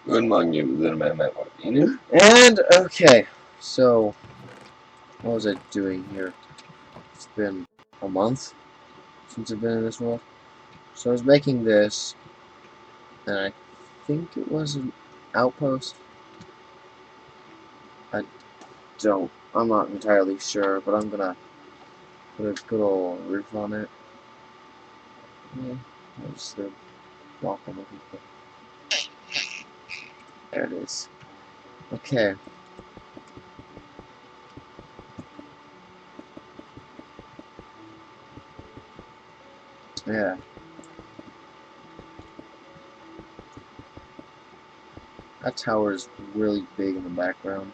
Good morning, good. And okay, so what was I doing here? It's been a month since I've been in this world. So I was making this, and I think it was an outpost. I I'm not entirely sure, but I'm gonna put a good old roof on it. Yeah, that's the block I'm looking for. There it is. Okay. Yeah. That tower is really big in the background.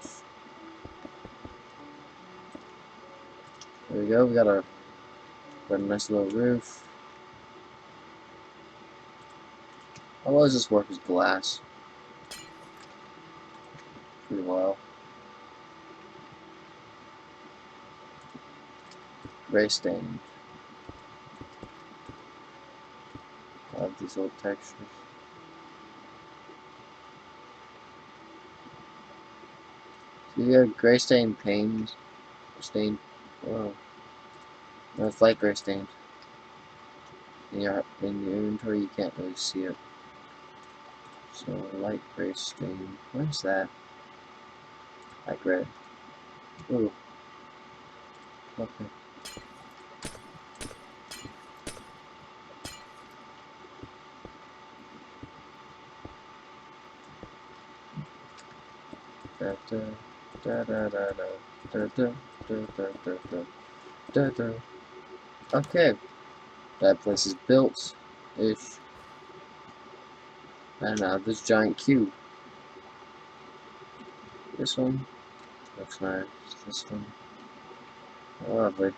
There we go. We got a nice little roof. How well does this work as glass? Pretty well. Gray stain. I love these old textures. So you have gray stain panes. Stain. Whoa. No, it's light gray stained. In your inventory, you can't really see it. So light gray stain. Where's that? Light gray. Ooh. Okay. Da da da da da da da da da da da da da. Okay. That place is built. Ish. And now this giant cube. This one looks nice. This one. Lovely.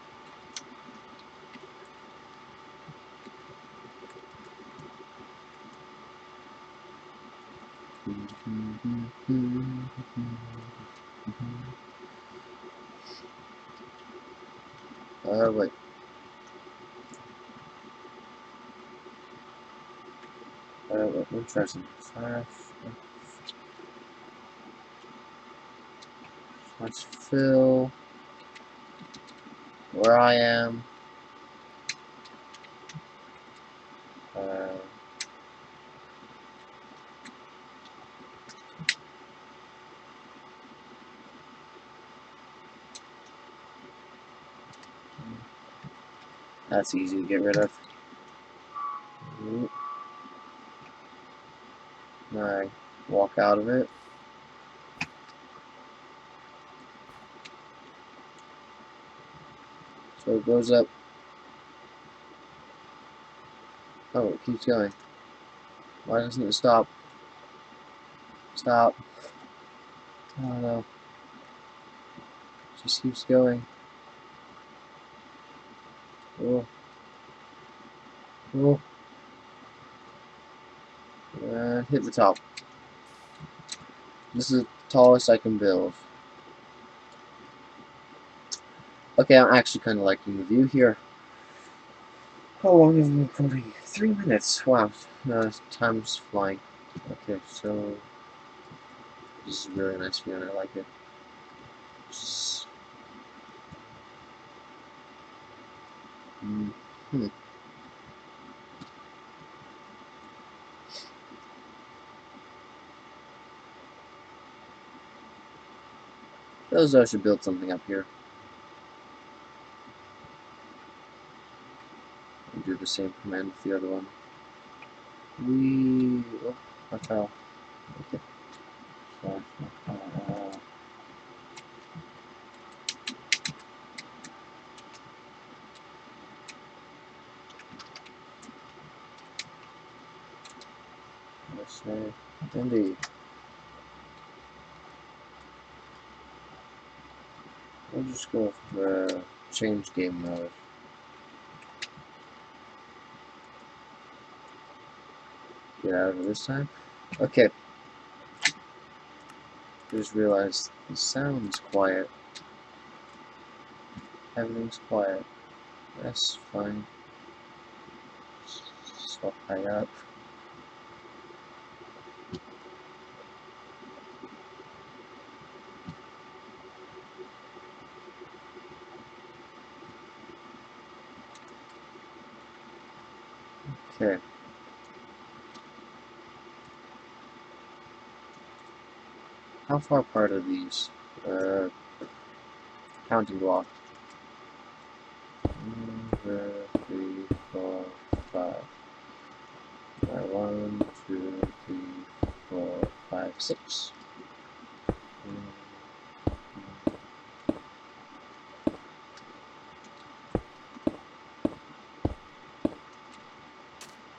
Wait. Let me try some flash. Let's fill where I am. Uh, that's easy to get rid of. I walk out of it. So it goes up. Oh, it keeps going. Why doesn't it stop? Stop. Oh no. It just keeps going. Oh. Oh. Hit the top. This is the tallest I can build. Okay, I'm actually kind of liking the view here. How long have we been recording? 3 minutes. Wow. Time's flying. Okay, so this is a really nice view and I like it. Hmm. Those I should build something up here. And do the same command with the other one. Oh, I fell. Okay. Let's say, indeed. We'll just go for change game mode. Get out of it this time. Okay. Just realized the sound's quiet. Everything's quiet. That's fine. Swap high up. Okay. How far apart are these? Counting block. 1, 2, 3, 4, 5. Alright, 1, 2, 3, 4, 5, 6.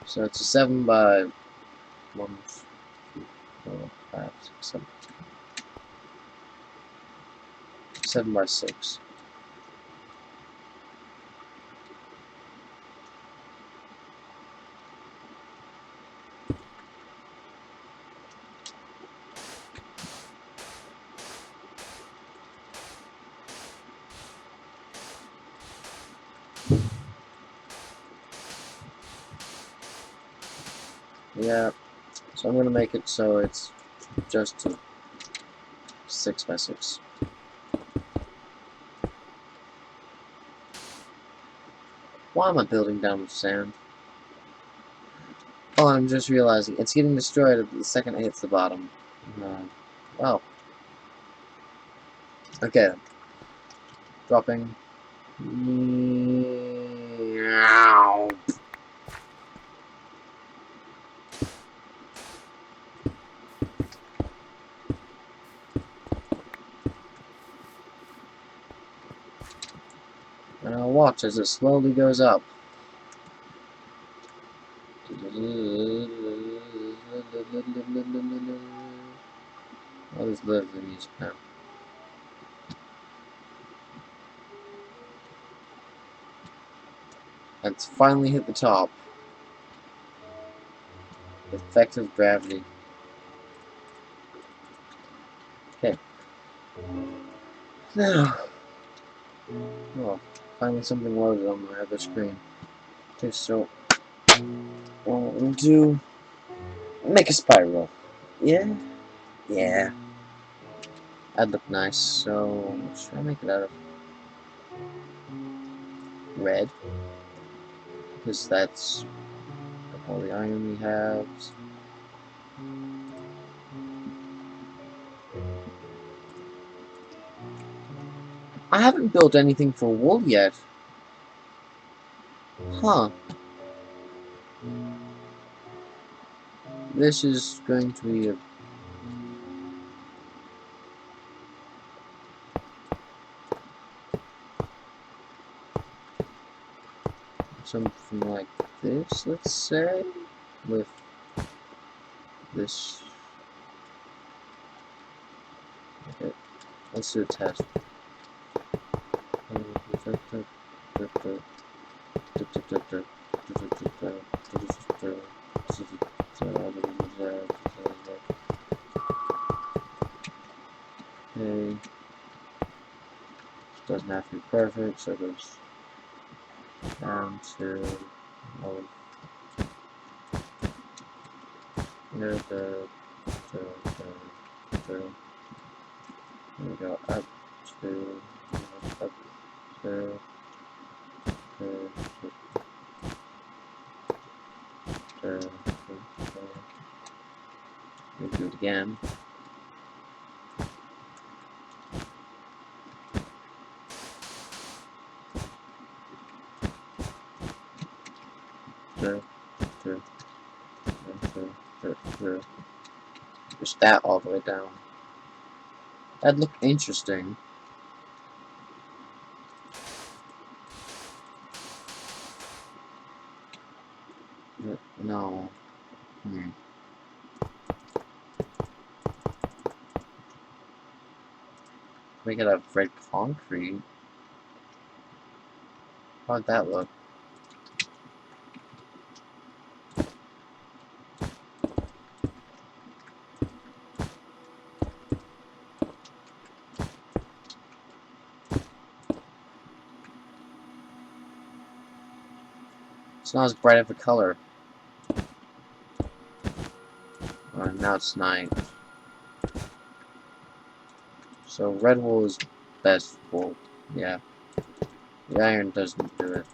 So it's a 7 by 1, 2, 4, 5, 6, 7. 7 by 6. Yeah, so I'm gonna make it so it's just a 6 by 6. Why am I building down with sand? Oh, I'm just realizing it's getting destroyed the second it hits the bottom. Well. Okay. Dropping. Meow. Now watch as it slowly goes up. I'll just live the music now. It's finally hit the top. Effective gravity. Okay. Now. Oh, finally something loaded on my other screen. Okay, so what we'll do, make a spiral. Yeah? Yeah. That'd look nice. So, should I make it out of red? Because that's all the iron we have. I haven't built anything for wool yet. Huh. This is going to be a... something like this, let's say, with this. Okay, let's do a test. Okay, doesn't have to be perfect, so it goes down to here we go up to up to we do it again. Push that all the way down. That'd look interesting. No. Make it out of red concrete. How'd that look? It's not as bright of a color. Now it's night. So red wool is best wool. Yeah. The iron doesn't do it.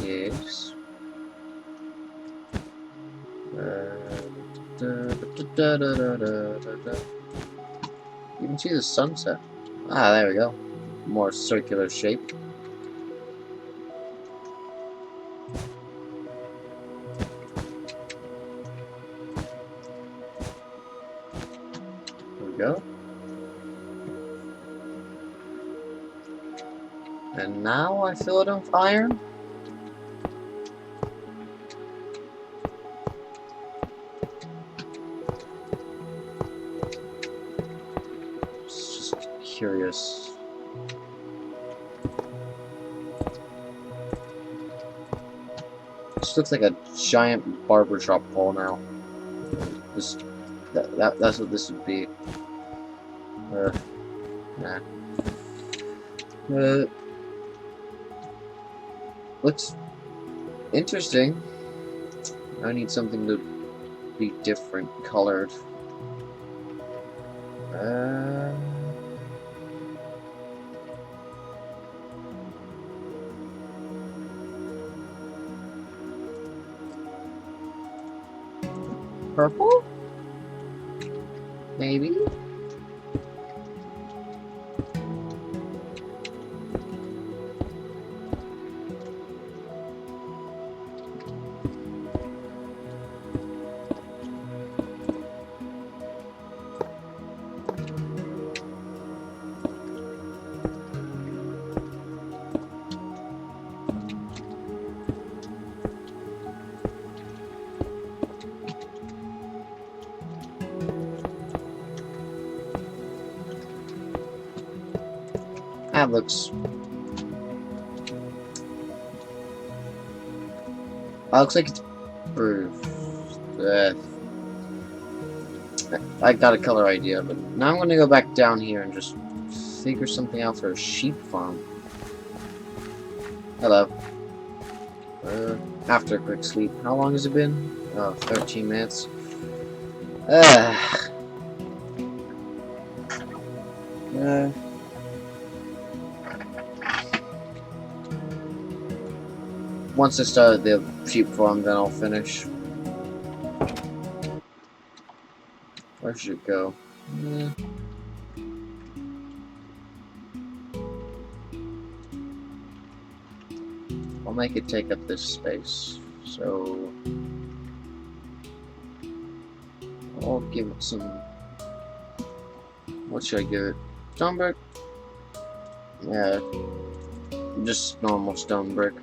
Yes. You can see the sunset. Ah, there we go. More circular shape. There we go. And now I fill it with iron. Just curious. This looks like a giant barbershop pole now. This, that's what this would be. Nah. Looks interesting. I need something to be different colored. Purple? Maybe? That looks... That looks like it's... I got a color idea, but now I'm gonna go back down here and just figure something out for a sheep farm. Hello. After a quick sleep. How long has it been? Oh, 13 minutes. Once I start the sheep farm, then I'll finish. Where should it go? I'll make it take up this space. So I'll give it some... What should I give it? Stone brick? Yeah, just normal stone brick.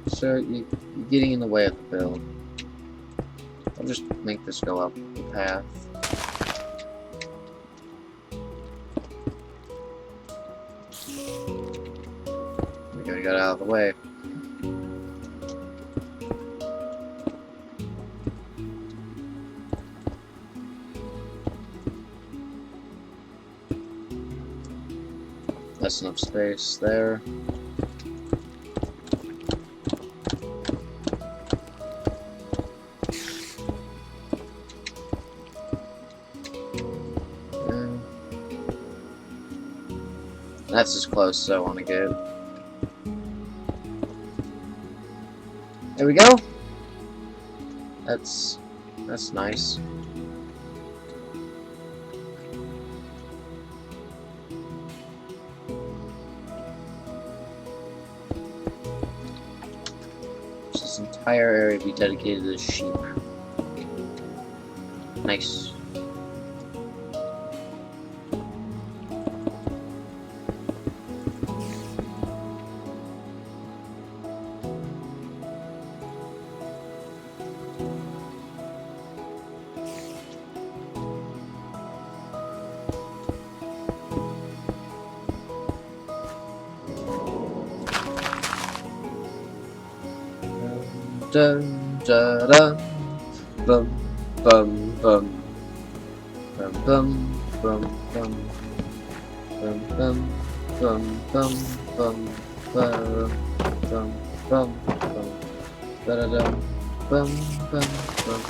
So you're getting in the way of the build. I'll just make this go up the path. We gotta get out of the way. That's enough space there. That's as close as I want to get. There we go. That's nice. This entire area be dedicated to sheep. Nice. Dun da dun, bum bum bum, bum bum bum bum, bum bum bum bum bum bum bum bum bum. Da-da-dum. Bum, bum, bum.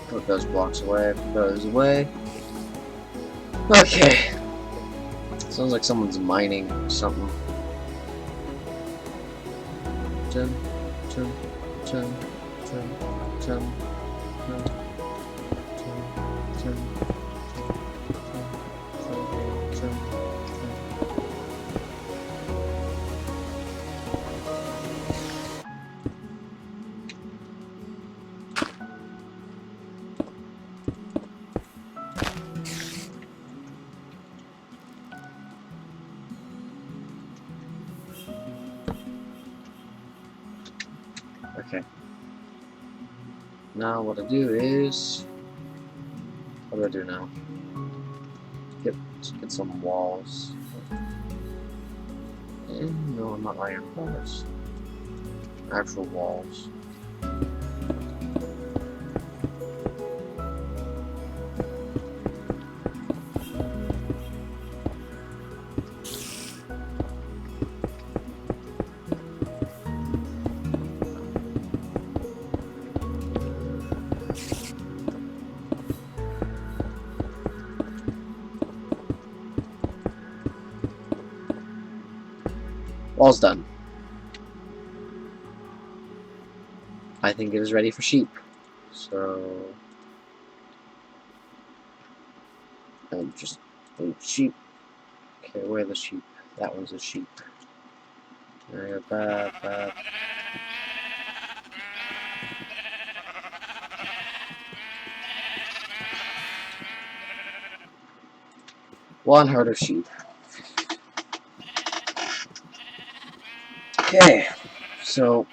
Put those blocks away, put those away. Okay. Sounds like someone's mining or something. Chum, chum, chum, chum, chum, chum, chum, chum, chum. Okay. Now what I do is, what do I do now? Get some walls. No, not iron bars. Actual walls. Wall's done. I think it is ready for sheep. So I'll just do sheep. Okay, where are the sheep? That one's a sheep. One herd of sheep. Okay, so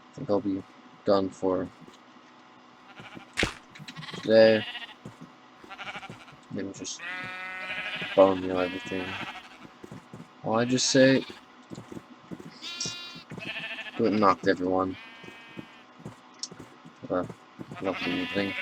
I think I'll be done for today. Maybe just bone meal everything. Well, I just say good knocked everyone. Have a lovely evening.